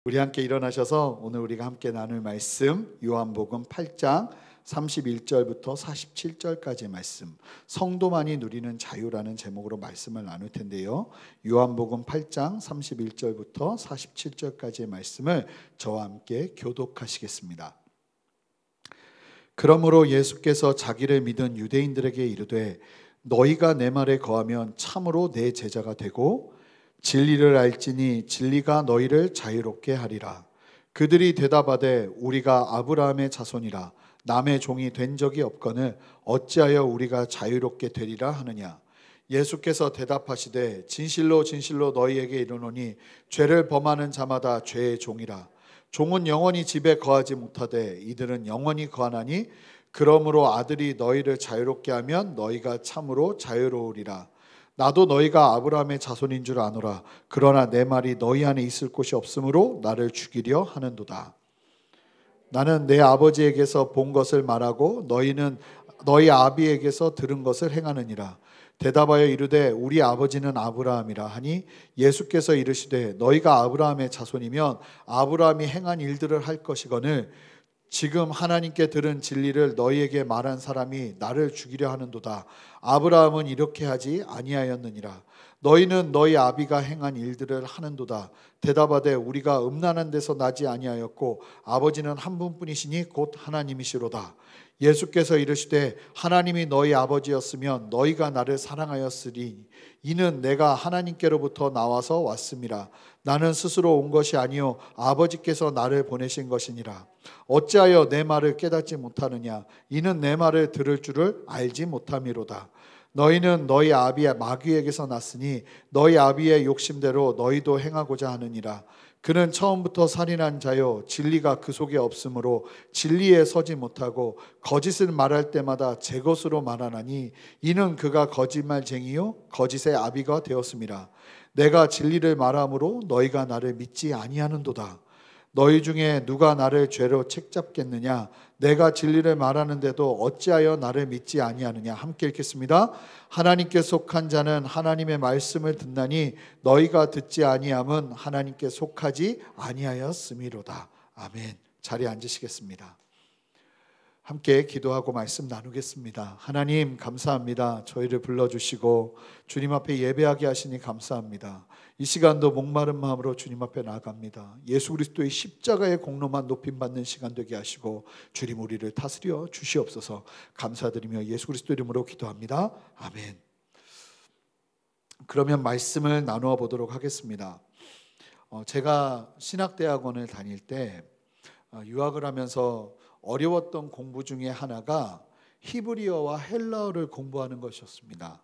우리 함께 일어나셔서 오늘 우리가 함께 나눌 말씀 요한복음 8장 31절부터 47절까지의 말씀, 성도만이 누리는 자유라는 제목으로 말씀을 나눌 텐데요. 요한복음 8장 31절부터 47절까지의 말씀을 저와 함께 교독하시겠습니다. 그러므로 예수께서 자기를 믿은 유대인들에게 이르되 너희가 내 말에 거하면 참으로 내 제자가 되고 진리를 알지니 진리가 너희를 자유롭게 하리라. 그들이 대답하되 우리가 아브라함의 자손이라 남의 종이 된 적이 없거늘 어찌하여 우리가 자유롭게 되리라 하느냐. 예수께서 대답하시되 진실로 진실로 너희에게 이르노니 죄를 범하는 자마다 죄의 종이라. 종은 영원히 집에 거하지 못하되 이들은 영원히 거하나니 그러므로 아들이 너희를 자유롭게 하면 너희가 참으로 자유로우리라. 나도 너희가 아브라함의 자손인 줄 아노라. 그러나 내 말이 너희 안에 있을 곳이 없으므로 나를 죽이려 하는도다. 나는 내 아버지에게서 본 것을 말하고 너희는 너희 아비에게서 들은 것을 행하느니라. 대답하여 이르되 우리 아버지는 아브라함이라 하니 예수께서 이르시되 너희가 아브라함의 자손이면 아브라함이 행한 일들을 할 것이거늘 지금 하나님께 들은 진리를 너희에게 말한 사람이 나를 죽이려 하는도다. 아브라함은 이렇게 하지 아니하였느니라. 너희는 너희 아비가 행한 일들을 하는도다. 대답하되 우리가 음란한 데서 나지 아니하였고 아버지는 한 분뿐이시니 곧 하나님이시로다. 예수께서 이르시되 하나님이 너희 아버지였으면 너희가 나를 사랑하였으리. 이는 내가 하나님께로부터 나와서 왔음이라. 나는 스스로 온 것이 아니요 아버지께서 나를 보내신 것이니라. 어찌하여 내 말을 깨닫지 못하느냐. 이는 내 말을 들을 줄을 알지 못함이로다. 너희는 너희 아비 마귀에게서 났으니 너희 아비의 욕심대로 너희도 행하고자 하느니라. 그는 처음부터 살인한 자요 진리가 그 속에 없으므로 진리에 서지 못하고 거짓을 말할 때마다 제 것으로 말하나니 이는 그가 거짓말쟁이요 거짓의 아비가 되었음이라. 내가 진리를 말함으로 너희가 나를 믿지 아니하는도다. 너희 중에 누가 나를 죄로 책잡겠느냐. 내가 진리를 말하는데도 어찌하여 나를 믿지 아니하느냐. 함께 읽겠습니다. 하나님께 속한 자는 하나님의 말씀을 듣나니 너희가 듣지 아니함은 하나님께 속하지 아니하였음이로다. 아멘. 자리에 앉으시겠습니다. 함께 기도하고 말씀 나누겠습니다. 하나님 감사합니다. 저희를 불러주시고 주님 앞에 예배하게 하시니 감사합니다. 이 시간도 목마른 마음으로 주님 앞에 나아갑니다. 예수 그리스도의 십자가의 공로만 높임받는 시간 되게 하시고 주님 우리를 다스려 주시옵소서. 감사드리며 예수 그리스도 이름으로 기도합니다. 아멘. 그러면 말씀을 나누어 보도록 하겠습니다. 제가 신학대학원을 다닐 때 유학을 하면서 어려웠던 공부 중에 하나가 히브리어와 헬라어를 공부하는 것이었습니다.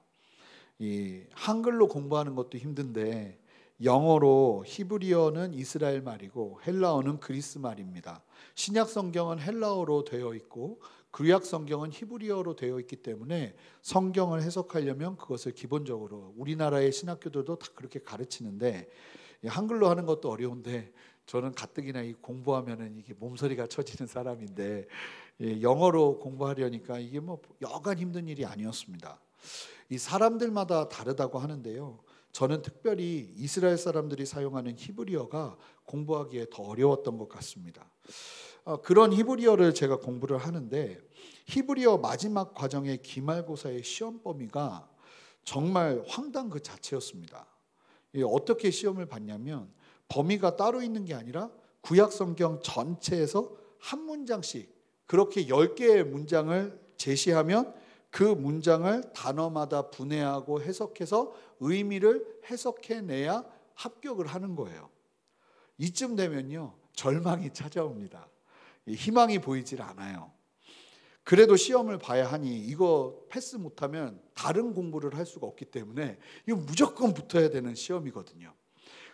이 한글로 공부하는 것도 힘든데 영어로 히브리어는 이스라엘 말이고 헬라어는 그리스 말입니다. 신약 성경은 헬라어로 되어 있고 구약 성경은 히브리어로 되어 있기 때문에 성경을 해석하려면 그것을 기본적으로 우리나라의 신학교들도 다 그렇게 가르치는데 한글로 하는 것도 어려운데 저는 가뜩이나 이 공부하면은 이게 몸서리가 쳐지는 사람인데 영어로 공부하려니까 이게 뭐 여간 힘든 일이 아니었습니다. 이 사람들마다 다르다고 하는데요. 저는 특별히 이스라엘 사람들이 사용하는 히브리어가 공부하기에 더 어려웠던 것 같습니다. 그런 히브리어를 제가 공부를 하는데 히브리어 마지막 과정의 기말고사의 시험 범위가 정말 황당 그 자체였습니다. 어떻게 시험을 봤냐면 범위가 따로 있는 게 아니라 구약 성경 전체에서 한 문장씩 그렇게 10개의 문장을 제시하면 그 문장을 단어마다 분해하고 해석해서 의미를 해석해내야 합격을 하는 거예요. 이쯤 되면요 절망이 찾아옵니다. 희망이 보이질 않아요. 그래도 시험을 봐야 하니 이거 패스 못하면 다른 공부를 할 수가 없기 때문에 이거 무조건 붙어야 되는 시험이거든요.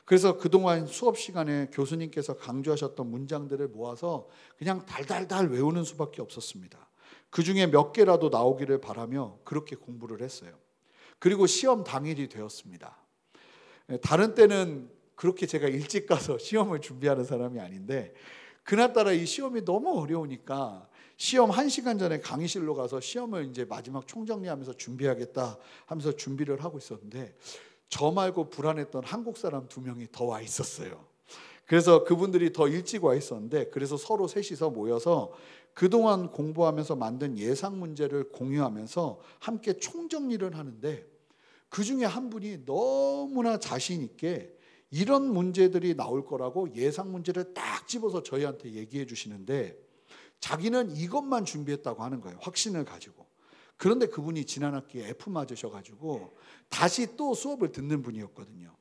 그래서 그동안 수업 시간에 교수님께서 강조하셨던 문장들을 모아서 그냥 달달달 외우는 수밖에 없었습니다. 그 중에 몇 개라도 나오기를 바라며 그렇게 공부를 했어요. 그리고 시험 당일이 되었습니다. 다른 때는 그렇게 제가 일찍 가서 시험을 준비하는 사람이 아닌데 그날따라 이 시험이 너무 어려우니까 시험 1시간 전에 강의실로 가서 시험을 이제 마지막 총정리하면서 준비하겠다 하면서 준비를 하고 있었는데 저 말고 불안했던 한국 사람 2명이 더 와 있었어요. 그래서 그분들이 더 일찍 와 있었는데, 그래서 서로 셋이서 모여서 그동안 공부하면서 만든 예상 문제를 공유하면서 함께 총정리를 하는데, 그 중에 한 분이 너무나 자신 있게 이런 문제들이 나올 거라고 예상 문제를 딱 집어서 저희한테 얘기해 주시는데, 자기는 이것만 준비했다고 하는 거예요. 확신을 가지고. 그런데 그분이 지난 학기에 F 맞으셔가지고 다시 또 수업을 듣는 분이었거든요.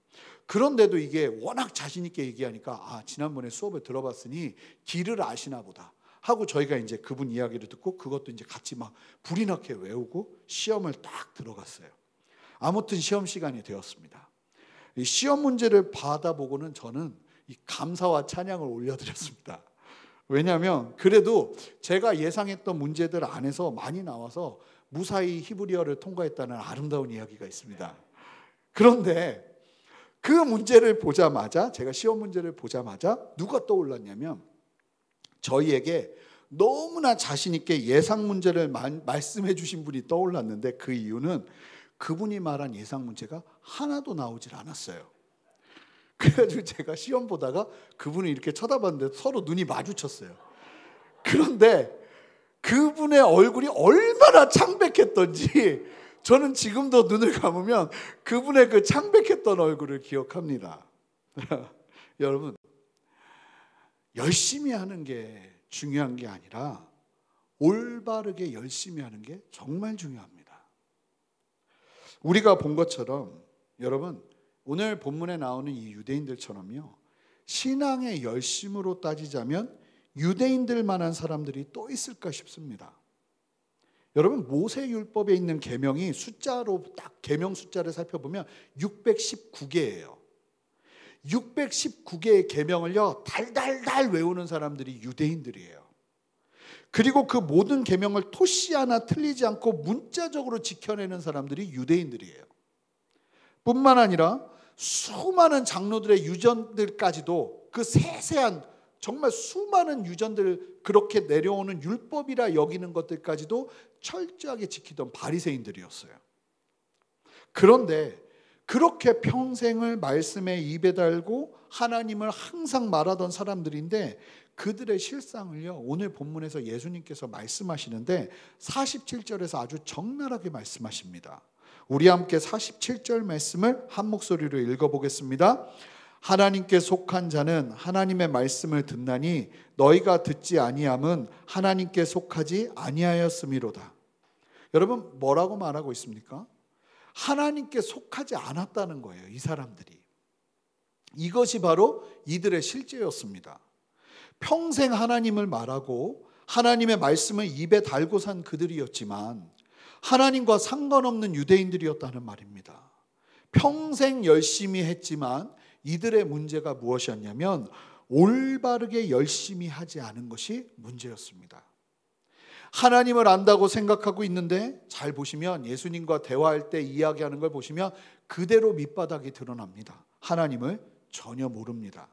그런데도 이게 워낙 자신 있게 얘기하니까 지난번에 수업을 들어봤으니 길을 아시나 보다 하고, 저희가 이제 그분 이야기를 듣고 그것도 이제 같이 막 불이 나게 외우고 시험을 딱 들어갔어요. 아무튼 시험 시간이 되었습니다. 이 시험 문제를 받아보고는 저는 이 감사와 찬양을 올려드렸습니다. 왜냐하면 그래도 제가 예상했던 문제들 안에서 많이 나와서 무사히 히브리어를 통과했다는 아름다운 이야기가 있습니다. 그런데 그 문제를 보자마자, 제가 시험 문제를 보자마자 누가 떠올랐냐면, 저희에게 너무나 자신 있게 예상 문제를 말씀해 주신 분이 떠올랐는데, 그 이유는 그분이 말한 예상 문제가 하나도 나오질 않았어요. 그래가지고 제가 시험 보다가 그분을 이렇게 쳐다봤는데 서로 눈이 마주쳤어요. 그런데 그분의 얼굴이 얼마나 창백했던지 저는 지금도 눈을 감으면 그분의 그 창백했던 얼굴을 기억합니다. 여러분, 열심히 하는 게 중요한 게 아니라 올바르게 열심히 하는 게 정말 중요합니다. 우리가 본 것처럼 여러분, 오늘 본문에 나오는 이 유대인들처럼요, 신앙의 열심으로 따지자면 유대인들만한 사람들이 또 있을까 싶습니다. 여러분, 모세율법에 있는 계명이 숫자로 딱 계명 숫자를 살펴보면 619개예요. 619개의 계명을요 달달달 외우는 사람들이 유대인들이에요. 그리고 그 모든 계명을 토시 하나 틀리지 않고 문자적으로 지켜내는 사람들이 유대인들이에요. 뿐만 아니라 수많은 장로들의 유전들까지도, 그 세세한 정말 수많은 유전들, 그렇게 내려오는 율법이라 여기는 것들까지도 철저하게 지키던 바리새인들이었어요. 그런데 그렇게 평생을 말씀에 입에 달고 하나님을 항상 말하던 사람들인데, 그들의 실상을요 오늘 본문에서 예수님께서 말씀하시는데 47절에서 아주 적나라하게 말씀하십니다. 우리 함께 47절 말씀을 한 목소리로 읽어보겠습니다. 하나님께 속한 자는 하나님의 말씀을 듣나니 너희가 듣지 아니함은 하나님께 속하지 아니하였음이로다. 여러분, 뭐라고 말하고 있습니까? 하나님께 속하지 않았다는 거예요, 이 사람들이. 이것이 바로 이들의 실제였습니다. 평생 하나님을 말하고 하나님의 말씀을 입에 달고 산 그들이었지만 하나님과 상관없는 유대인들이었다는 말입니다. 평생 열심히 했지만 이들의 문제가 무엇이었냐면 올바르게 열심히 하지 않은 것이 문제였습니다. 하나님을 안다고 생각하고 있는데, 잘 보시면 예수님과 대화할 때 이야기하는 걸 보시면 그대로 밑바닥이 드러납니다. 하나님을 전혀 모릅니다.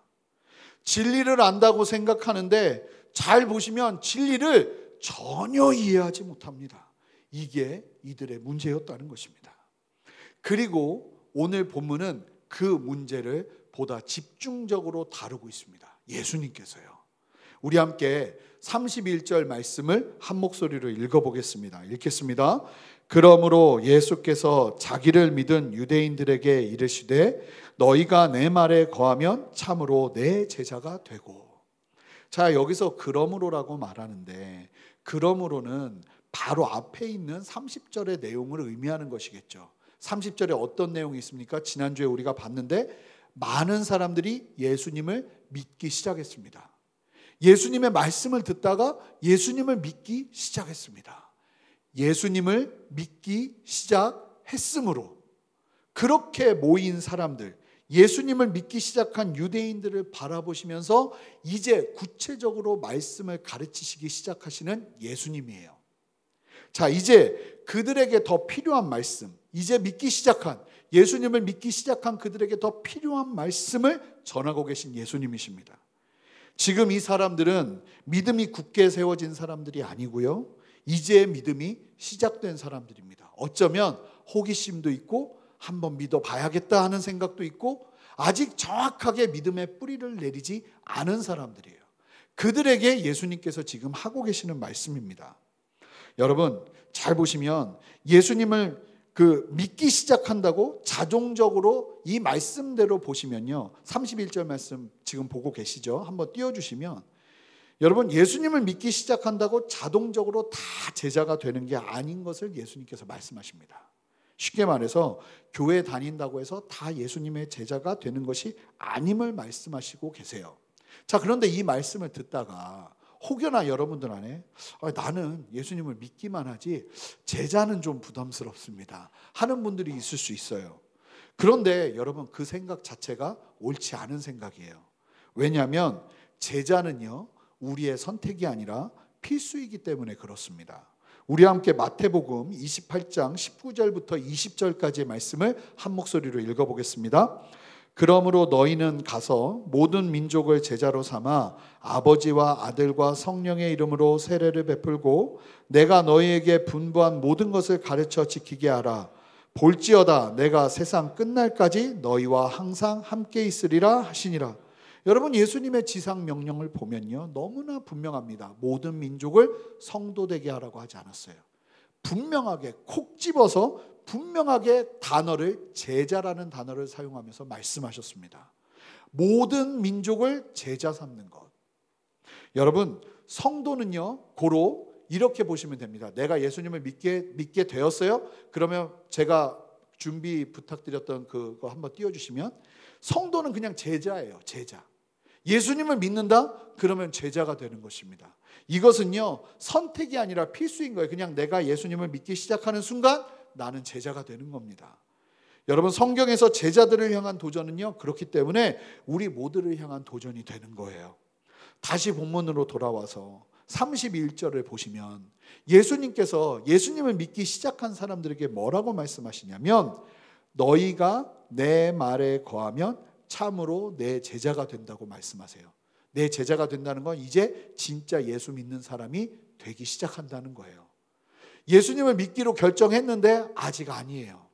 진리를 안다고 생각하는데 잘 보시면 진리를 전혀 이해하지 못합니다. 이게 이들의 문제였다는 것입니다. 그리고 오늘 본문은 그 문제를 보다 집중적으로 다루고 있습니다. 예수님께서요. 우리 함께 31절 말씀을 한 목소리로 읽어보겠습니다. 읽겠습니다. 그러므로 예수께서 자기를 믿은 유대인들에게 이르시되 너희가 내 말에 거하면 참으로 내 제자가 되고. 자, 여기서 그러므로라고 말하는데, 그러므로는 바로 앞에 있는 30절의 내용을 의미하는 것이겠죠. 30절에 어떤 내용이 있습니까? 지난주에 우리가 봤는데 많은 사람들이 예수님을 믿기 시작했습니다. 예수님의 말씀을 듣다가 예수님을 믿기 시작했습니다. 예수님을 믿기 시작했으므로 그렇게 모인 사람들, 예수님을 믿기 시작한 유대인들을 바라보시면서 이제 구체적으로 말씀을 가르치시기 시작하시는 예수님이에요. 자, 이제 그들에게 더 필요한 말씀, 이제 믿기 시작한, 예수님을 믿기 시작한 그들에게 더 필요한 말씀을 전하고 계신 예수님이십니다. 지금 이 사람들은 믿음이 굳게 세워진 사람들이 아니고요, 이제 믿음이 시작된 사람들입니다. 어쩌면 호기심도 있고 한번 믿어봐야겠다 하는 생각도 있고, 아직 정확하게 믿음의 뿌리를 내리지 않은 사람들이에요. 그들에게 예수님께서 지금 하고 계시는 말씀입니다. 여러분 잘 보시면 예수님을 믿기 시작한다고 자동적으로 이 말씀대로 보시면요, 31절 말씀 지금 보고 계시죠? 한번 띄워주시면, 여러분 예수님을 믿기 시작한다고 자동적으로 다 제자가 되는 게 아닌 것을 예수님께서 말씀하십니다. 쉽게 말해서 교회 다닌다고 해서 다 예수님의 제자가 되는 것이 아님을 말씀하시고 계세요. 자, 그런데 이 말씀을 듣다가 혹여나 여러분들 안에 나는 예수님을 믿기만 하지 제자는 좀 부담스럽습니다 하는 분들이 있을 수 있어요. 그런데 여러분 그 생각 자체가 옳지 않은 생각이에요. 왜냐하면 제자는요 우리의 선택이 아니라 필수이기 때문에 그렇습니다. 우리 함께 마태복음 28장 19절부터 20절까지의 말씀을 한 목소리로 읽어보겠습니다. 그러므로 너희는 가서 모든 민족을 제자로 삼아 아버지와 아들과 성령의 이름으로 세례를 베풀고 내가 너희에게 분부한 모든 것을 가르쳐 지키게 하라. 볼지어다 내가 세상 끝날까지 너희와 항상 함께 있으리라 하시니라. 여러분 예수님의 지상 명령을 보면요 너무나 분명합니다. 모든 민족을 성도되게 하라고 하지 않았어요. 분명하게 콕 집어서 분명하게 단어를 제자라는 단어를 사용하면서 말씀하셨습니다. 모든 민족을 제자 삼는 것. 여러분 성도는요 고로 이렇게 보시면 됩니다. 내가 예수님을 믿게 되었어요? 그러면 제가 준비 부탁드렸던 그거 한번 띄워주시면, 성도는 그냥 제자예요. 제자. 예수님을 믿는다? 그러면 제자가 되는 것입니다. 이것은요 선택이 아니라 필수인 거예요. 그냥 내가 예수님을 믿기 시작하는 순간 나는 제자가 되는 겁니다. 여러분 성경에서 제자들을 향한 도전은요 그렇기 때문에 우리 모두를 향한 도전이 되는 거예요. 다시 본문으로 돌아와서 31절을 보시면 예수님께서 예수님을 믿기 시작한 사람들에게 뭐라고 말씀하시냐면, 너희가 내 말에 거하면 참으로 내 제자가 된다고 말씀하세요. 내 제자가 된다는 건 이제 진짜 예수 믿는 사람이 되기 시작한다는 거예요. 예수님을 믿기로 결정했는데 아직 아니에요.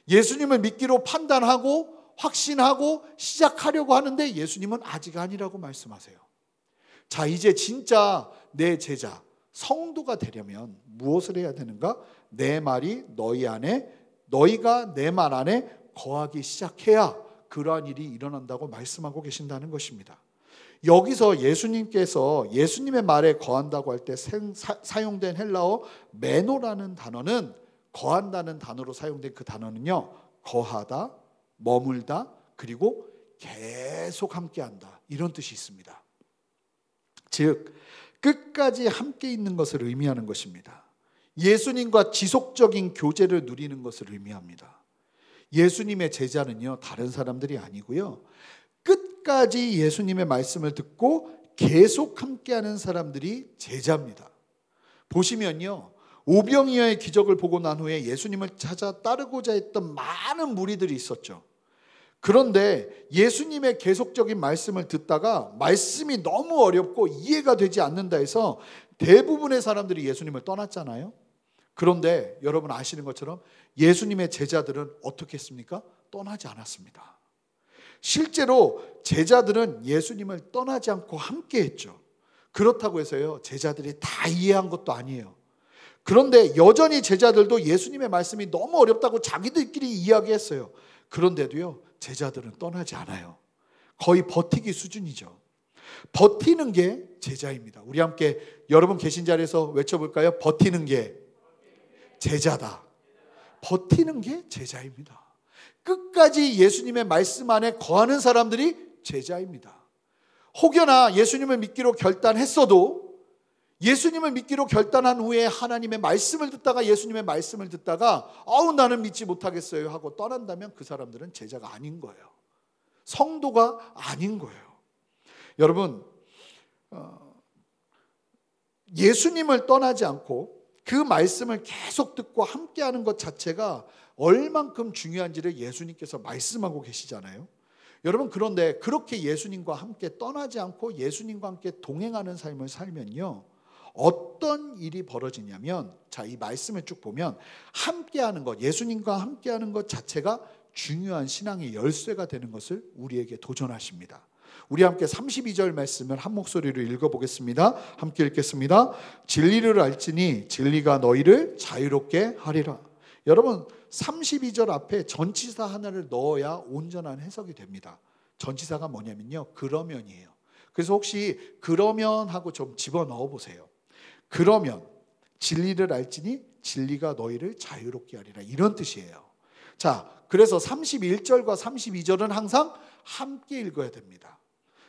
예수님을 믿기로 판단하고 확신하고 시작하려고 하는데 예수님은 아직 아니라고 말씀하세요. 자, 이제 진짜 내 제자, 성도가 되려면 무엇을 해야 되는가? 내 말이 너희 안에, 너희가 내 말 안에 거하기 시작해야 그러한 일이 일어난다고 말씀하고 계신다는 것입니다. 여기서 예수님께서 예수님의 말에 거한다고 할 때 사용된 헬라어 메노라는 단어는, 거한다는 단어로 사용된 그 단어는요 거하다, 머물다, 그리고 계속 함께한다, 이런 뜻이 있습니다. 즉 끝까지 함께 있는 것을 의미하는 것입니다. 예수님과 지속적인 교제를 누리는 것을 의미합니다. 예수님의 제자는요 다른 사람들이 아니고요, 끝까지 예수님의 말씀을 듣고 계속 함께하는 사람들이 제자입니다. 보시면요 오병이어의 기적을 보고 난 후에 예수님을 찾아 따르고자 했던 많은 무리들이 있었죠. 그런데 예수님의 계속적인 말씀을 듣다가 말씀이 너무 어렵고 이해가 되지 않는다 해서 대부분의 사람들이 예수님을 떠났잖아요. 그런데 여러분 아시는 것처럼 예수님의 제자들은 어떻게 했습니까? 떠나지 않았습니다. 실제로 제자들은 예수님을 떠나지 않고 함께 했죠. 그렇다고 해서요 제자들이 다 이해한 것도 아니에요. 그런데 여전히 제자들도 예수님의 말씀이 너무 어렵다고 자기들끼리 이야기했어요. 그런데도요 제자들은 떠나지 않아요. 거의 버티기 수준이죠. 버티는 게 제자입니다. 우리 함께 여러분 계신 자리에서 외쳐볼까요? 버티는 게 제자다. 버티는 게 제자입니다. 끝까지 예수님의 말씀 안에 거하는 사람들이 제자입니다. 혹여나 예수님을 믿기로 결단했어도 예수님을 믿기로 결단한 후에 하나님의 말씀을 듣다가 예수님의 말씀을 듣다가 나는 믿지 못하겠어요 하고 떠난다면 그 사람들은 제자가 아닌 거예요. 성도가 아닌 거예요. 여러분 예수님을 떠나지 않고 그 말씀을 계속 듣고 함께하는 것 자체가 얼만큼 중요한지를 예수님께서 말씀하고 계시잖아요. 여러분 그런데 그렇게 예수님과 함께 떠나지 않고 예수님과 함께 동행하는 삶을 살면요 어떤 일이 벌어지냐면, 자, 이 말씀을 쭉 보면 함께하는 것, 예수님과 함께하는 것 자체가 중요한 신앙의 열쇠가 되는 것을 우리에게 도전하십니다. 우리 함께 32절 말씀을 한 목소리로 읽어보겠습니다. 함께 읽겠습니다. 진리를 알지니 진리가 너희를 자유롭게 하리라. 여러분 32절 앞에 전치사 하나를 넣어야 온전한 해석이 됩니다. 전치사가 뭐냐면요, 그러면이에요. 그래서 혹시 그러면 하고 좀 집어넣어 보세요. 그러면 진리를 알지니 진리가 너희를 자유롭게 하리라, 이런 뜻이에요. 자, 그래서 31절과 32절은 항상 함께 읽어야 됩니다.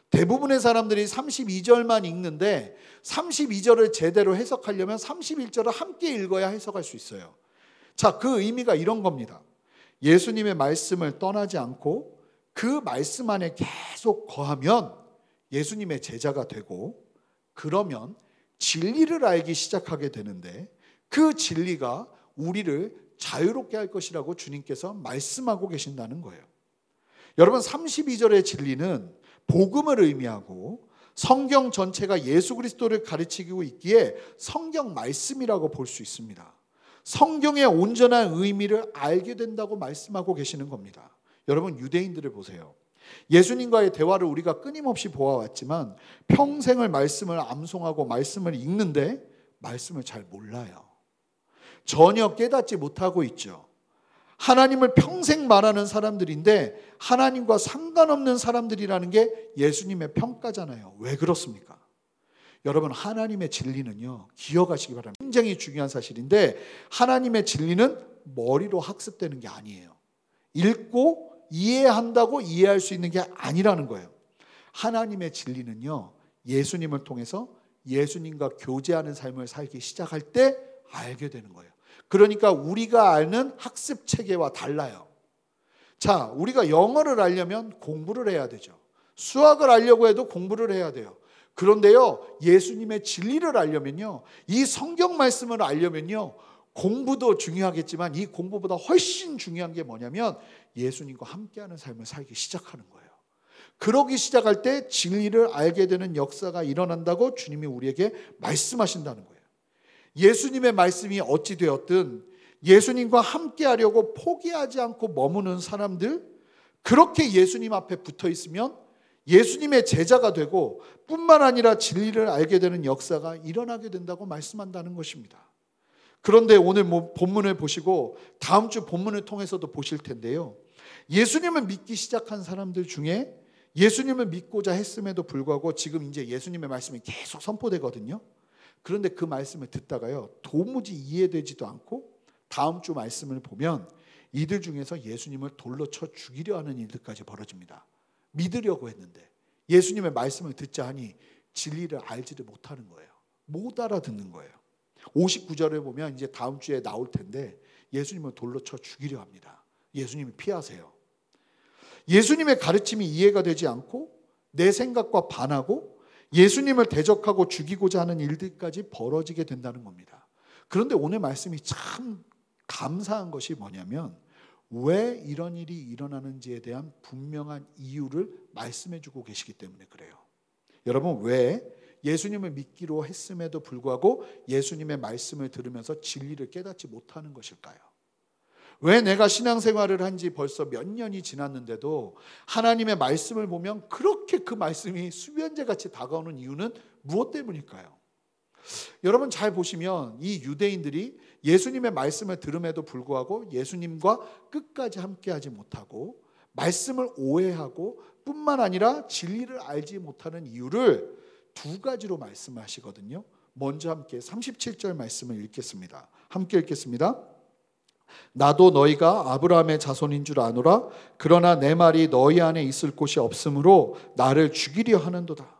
대부분의 사람들이 32절만 읽는데 32절을 제대로 해석하려면 31절을 함께 읽어야 해석할 수 있어요. 자, 그 의미가 이런 겁니다. 예수님의 말씀을 떠나지 않고 그 말씀 안에 계속 거하면 예수님의 제자가 되고, 그러면 진리를 알기 시작하게 되는데 그 진리가 우리를 자유롭게 할 것이라고 주님께서 말씀하고 계신다는 거예요. 여러분 32절의 진리는 복음을 의미하고 성경 전체가 예수 그리스도를 가르치고 있기에 성경 말씀이라고 볼 수 있습니다. 성경의 온전한 의미를 알게 된다고 말씀하고 계시는 겁니다. 여러분 유대인들을 보세요. 예수님과의 대화를 우리가 끊임없이 보아왔지만 평생을 말씀을 암송하고 말씀을 읽는데 말씀을 잘 몰라요. 전혀 깨닫지 못하고 있죠. 하나님을 평생 말하는 사람들인데 하나님과 상관없는 사람들이라는 게 예수님의 평가잖아요. 왜 그렇습니까? 여러분 하나님의 진리는요, 기억하시기 바랍니다. 굉장히 중요한 사실인데 하나님의 진리는 머리로 학습되는 게 아니에요. 읽고 이해한다고 이해할 수 있는 게 아니라는 거예요. 하나님의 진리는요, 예수님을 통해서 예수님과 교제하는 삶을 살기 시작할 때 알게 되는 거예요. 그러니까 우리가 아는 학습 체계와 달라요. 자, 우리가 영어를 알려면 공부를 해야 되죠. 수학을 알려고 해도 공부를 해야 돼요. 그런데요, 예수님의 진리를 알려면요, 이 성경 말씀을 알려면요, 공부도 중요하겠지만 이 공부보다 훨씬 중요한 게 뭐냐면 예수님과 함께하는 삶을 살기 시작하는 거예요. 그러기 시작할 때 진리를 알게 되는 역사가 일어난다고 주님이 우리에게 말씀하신다는 거예요. 예수님의 말씀이 어찌 되었든 예수님과 함께하려고 포기하지 않고 머무는 사람들, 그렇게 예수님 앞에 붙어 있으면 예수님의 제자가 되고 뿐만 아니라 진리를 알게 되는 역사가 일어나게 된다고 말씀한다는 것입니다. 그런데 오늘 본문을 보시고 다음 주 본문을 통해서도 보실 텐데요, 예수님을 믿기 시작한 사람들 중에 예수님을 믿고자 했음에도 불구하고 지금 이제 예수님의 말씀이 계속 선포되거든요. 그런데 그 말씀을 듣다가요, 도무지 이해되지도 않고 다음 주 말씀을 보면 이들 중에서 예수님을 돌로 쳐 죽이려 하는 일들까지 벌어집니다. 믿으려고 했는데 예수님의 말씀을 듣자 하니 진리를 알지를 못하는 거예요. 못 알아듣는 거예요. 59절에 보면 이제 다음 주에 나올 텐데 예수님을 돌로 쳐 죽이려 합니다. 예수님이 피하세요. 예수님의 가르침이 이해가 되지 않고 내 생각과 반하고 예수님을 대적하고 죽이고자 하는 일들까지 벌어지게 된다는 겁니다. 그런데 오늘 말씀이 참 감사한 것이 뭐냐면 왜 이런 일이 일어나는지에 대한 분명한 이유를 말씀해 주고 계시기 때문에 그래요. 여러분 왜 예수님을 믿기로 했음에도 불구하고 예수님의 말씀을 들으면서 진리를 깨닫지 못하는 것일까요? 왜 내가 신앙생활을 한 지 벌써 몇 년이 지났는데도 하나님의 말씀을 보면 그렇게 그 말씀이 수면제같이 다가오는 이유는 무엇 때문일까요? 여러분 잘 보시면 이 유대인들이 예수님의 말씀을 들음에도 불구하고 예수님과 끝까지 함께하지 못하고 말씀을 오해하고 뿐만 아니라 진리를 알지 못하는 이유를 두 가지로 말씀하시거든요. 먼저 함께 37절 말씀을 읽겠습니다. 함께 읽겠습니다. 나도 너희가 아브라함의 자손인 줄 아노라. 그러나 내 말이 너희 안에 있을 곳이 없으므로 나를 죽이려 하는도다.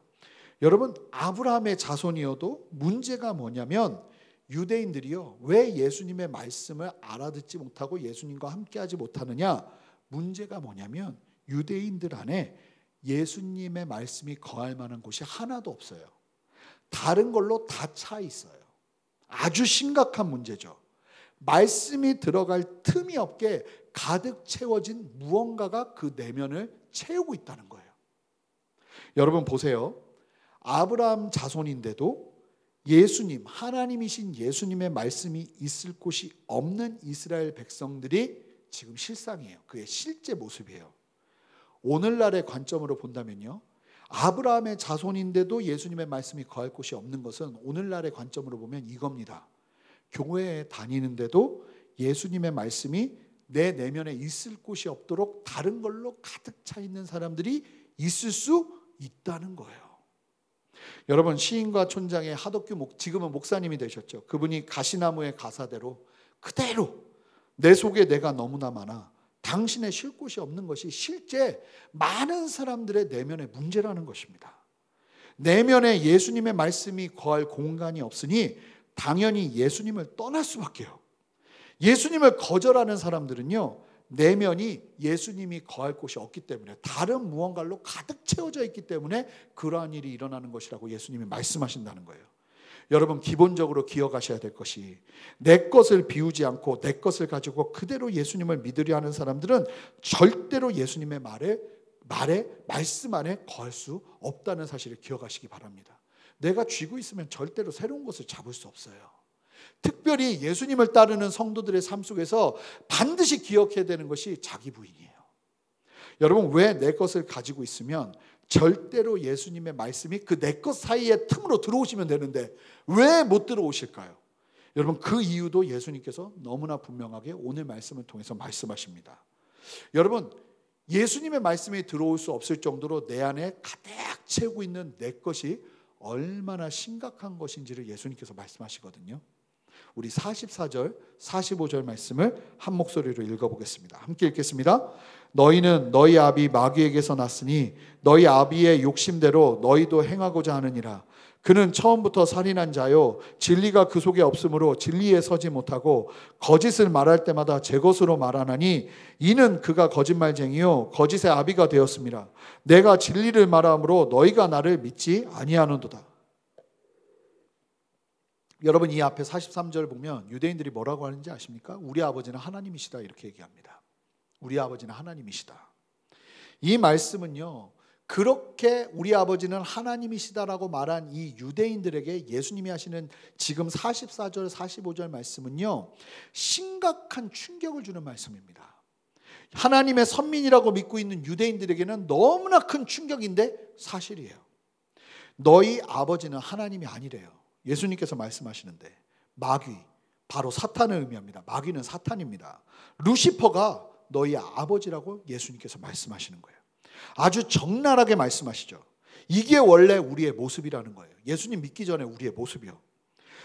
여러분 아브라함의 자손이어도 문제가 뭐냐면 유대인들이요, 왜 예수님의 말씀을 알아듣지 못하고 예수님과 함께하지 못하느냐? 문제가 뭐냐면 유대인들 안에 예수님의 말씀이 거할 만한 곳이 하나도 없어요. 다른 걸로 다 차 있어요. 아주 심각한 문제죠. 말씀이 들어갈 틈이 없게 가득 채워진 무언가가 그 내면을 채우고 있다는 거예요. 여러분 보세요. 아브라함 자손인데도 예수님, 하나님이신 예수님의 말씀이 있을 곳이 없는 이스라엘 백성들이 지금 실상이에요. 그의 실제 모습이에요. 오늘날의 관점으로 본다면요, 아브라함의 자손인데도 예수님의 말씀이 거할 곳이 없는 것은 오늘날의 관점으로 보면 이겁니다. 교회에 다니는데도 예수님의 말씀이 내 내면에 있을 곳이 없도록 다른 걸로 가득 차 있는 사람들이 있을 수 있다는 거예요. 여러분, 시인과 촌장의 하덕규 지금은 목사님이 되셨죠. 그분이 가시나무의 가사대로 그대로 내 속에 내가 너무나 많아 당신의 쉴 곳이 없는 것이 실제 많은 사람들의 내면의 문제라는 것입니다. 내면에 예수님의 말씀이 거할 공간이 없으니 당연히 예수님을 떠날 수밖에요. 예수님을 거절하는 사람들은요, 내면이 예수님이 거할 곳이 없기 때문에 다른 무언가로 가득 채워져 있기 때문에 그러한 일이 일어나는 것이라고 예수님이 말씀하신다는 거예요. 여러분, 기본적으로 기억하셔야 될 것이 내 것을 비우지 않고 내 것을 가지고 그대로 예수님을 믿으려 하는 사람들은 절대로 예수님의 말씀 안에 거할 수 없다는 사실을 기억하시기 바랍니다. 내가 쥐고 있으면 절대로 새로운 것을 잡을 수 없어요. 특별히 예수님을 따르는 성도들의 삶 속에서 반드시 기억해야 되는 것이 자기 부인이에요. 여러분, 왜 내 것을 가지고 있으면 절대로 예수님의 말씀이 그 내 것 사이에 틈으로 들어오시면 되는데 왜 못 들어오실까요? 여러분, 그 이유도 예수님께서 너무나 분명하게 오늘 말씀을 통해서 말씀하십니다. 여러분, 예수님의 말씀이 들어올 수 없을 정도로 내 안에 가득 채우고 있는 내 것이 얼마나 심각한 것인지를 예수님께서 말씀하시거든요. 우리 44절, 45절 말씀을 한 목소리로 읽어보겠습니다. 함께 읽겠습니다. 너희는 너희 아비 마귀에게서 났으니 너희 아비의 욕심대로 너희도 행하고자 하느니라. 그는 처음부터 살인한 자요, 진리가 그 속에 없으므로 진리에 서지 못하고 거짓을 말할 때마다 제 것으로 말하나니 이는 그가 거짓말쟁이요 거짓의 아비가 되었습니다. 내가 진리를 말함으로 너희가 나를 믿지 아니하는도다. 여러분, 이 앞에 43절 보면 유대인들이 뭐라고 하는지 아십니까? 우리 아버지는 하나님이시다 이렇게 얘기합니다. 우리 아버지는 하나님이시다. 이 말씀은요, 그렇게 우리 아버지는 하나님이시다라고 말한 이 유대인들에게 예수님이 하시는 지금 44절 45절 말씀은요, 심각한 충격을 주는 말씀입니다. 하나님의 선민이라고 믿고 있는 유대인들에게는 너무나 큰 충격인데 사실이에요. 너희 아버지는 하나님이 아니래요. 예수님께서 말씀하시는데 마귀, 바로 사탄을 의미합니다. 마귀는 사탄입니다. 루시퍼가 너희 아버지라고 예수님께서 말씀하시는 거예요. 아주 적나라하게 말씀하시죠. 이게 원래 우리의 모습이라는 거예요. 예수님 믿기 전에 우리의 모습이요.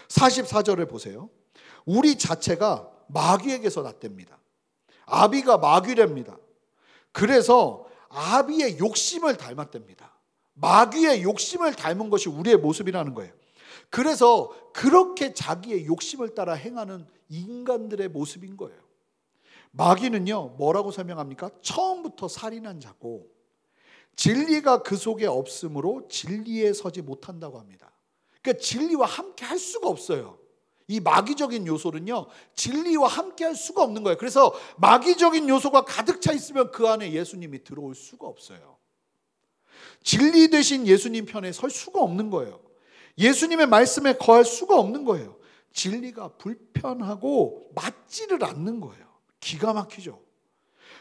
44절을 보세요. 우리 자체가 마귀에게서 났답니다. 아비가 마귀랍니다. 그래서 아비의 욕심을 닮았답니다. 마귀의 욕심을 닮은 것이 우리의 모습이라는 거예요. 그래서 그렇게 자기의 욕심을 따라 행하는 인간들의 모습인 거예요. 마귀는요, 뭐라고 설명합니까? 처음부터 살인한 자고 진리가 그 속에 없으므로 진리에 서지 못한다고 합니다. 그러니까 진리와 함께 할 수가 없어요. 이 마귀적인 요소는요, 진리와 함께 할 수가 없는 거예요. 그래서 마귀적인 요소가 가득 차 있으면 그 안에 예수님이 들어올 수가 없어요. 진리 되신 예수님 편에 설 수가 없는 거예요. 예수님의 말씀에 거할 수가 없는 거예요. 진리가 불편하고 맞지를 않는 거예요. 기가 막히죠.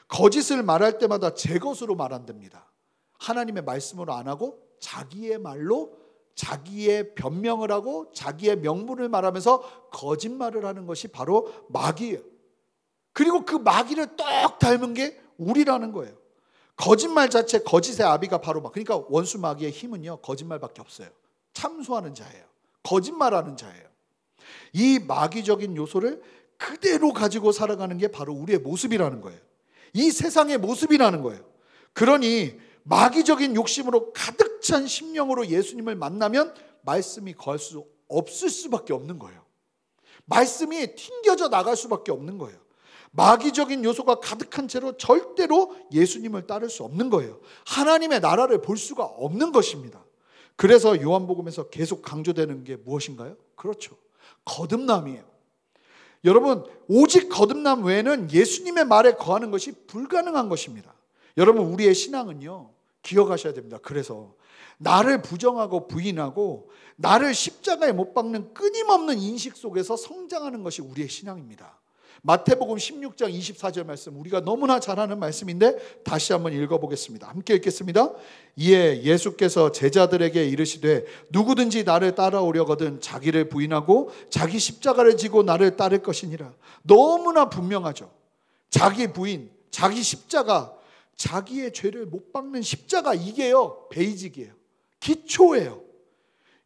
거짓을 말할 때마다 제 것으로 말한답니다. 하나님의 말씀으로 안 하고 자기의 말로 자기의 변명을 하고 자기의 명분을 말하면서 거짓말을 하는 것이 바로 마귀예요. 그리고 그 마귀를 똑 닮은 게 우리라는 거예요. 거짓말 자체, 거짓의 아비가 바로 그러니까 원수 마귀의 힘은요, 거짓말밖에 없어요. 참소하는 자예요. 거짓말하는 자예요. 이 마귀적인 요소를 그대로 가지고 살아가는 게 바로 우리의 모습이라는 거예요. 이 세상의 모습이라는 거예요. 그러니 마귀적인 욕심으로 가득 찬 심령으로 예수님을 만나면 말씀이 거할 수 없을 수밖에 없는 거예요. 말씀이 튕겨져 나갈 수밖에 없는 거예요. 마귀적인 요소가 가득한 채로 절대로 예수님을 따를 수 없는 거예요. 하나님의 나라를 볼 수가 없는 것입니다. 그래서 요한복음에서 계속 강조되는 게 무엇인가요? 그렇죠. 거듭남이에요. 여러분, 오직 거듭남 외에는 예수님의 말에 거하는 것이 불가능한 것입니다. 여러분, 우리의 신앙은요, 기억하셔야 됩니다. 그래서 나를 부정하고 부인하고 나를 십자가에 못 박는 끊임없는 인식 속에서 성장하는 것이 우리의 신앙입니다. 마태복음 16장 24절 말씀, 우리가 너무나 잘 아는 말씀인데 다시 한번 읽어보겠습니다. 함께 읽겠습니다. 이에 예수께서 제자들에게 이르시되 누구든지 나를 따라오려거든 자기를 부인하고 자기 십자가를 지고 나를 따를 것이니라. 너무나 분명하죠. 자기 부인, 자기 십자가, 자기의 죄를 못 박는 십자가, 이게요 베이직이에요. 기초예요.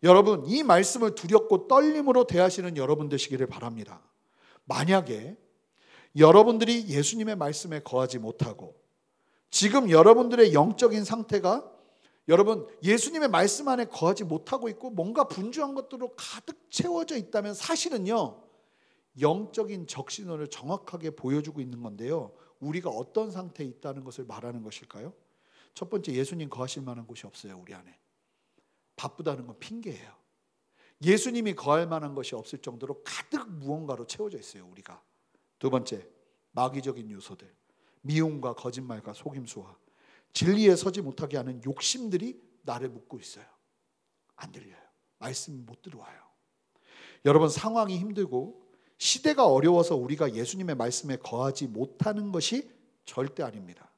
여러분, 이 말씀을 두렵고 떨림으로 대하시는 여러분 되시기를 바랍니다. 만약에 여러분들이 예수님의 말씀에 거하지 못하고 지금 여러분들의 영적인 상태가 여러분 예수님의 말씀 안에 거하지 못하고 있고 뭔가 분주한 것들로 가득 채워져 있다면 사실은요 영적인 적신호를 정확하게 보여주고 있는 건데요, 우리가 어떤 상태에 있다는 것을 말하는 것일까요? 첫 번째, 예수님 거하실 만한 곳이 없어요. 우리 안에 바쁘다는 건 핑계예요. 예수님이 거할 만한 것이 없을 정도로 가득 무언가로 채워져 있어요, 우리가. 두 번째, 마귀적인 요소들, 미움과 거짓말과 속임수와 진리에 서지 못하게 하는 욕심들이 나를 묶고 있어요. 안 들려요. 말씀이 못 들어와요. 여러분, 상황이 힘들고 시대가 어려워서 우리가 예수님의 말씀에 거하지 못하는 것이 절대 아닙니다.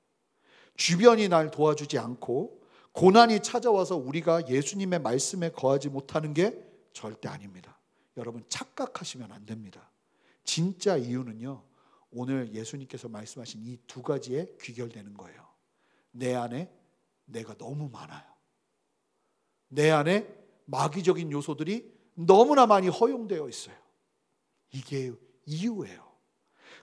주변이 날 도와주지 않고 고난이 찾아와서 우리가 예수님의 말씀에 거하지 못하는 게 절대 아닙니다. 여러분, 착각하시면 안 됩니다. 진짜 이유는요, 오늘 예수님께서 말씀하신 이 두 가지에 귀결되는 거예요. 내 안에 내가 너무 많아요. 내 안에 마귀적인 요소들이 너무나 많이 허용되어 있어요. 이게 이유예요.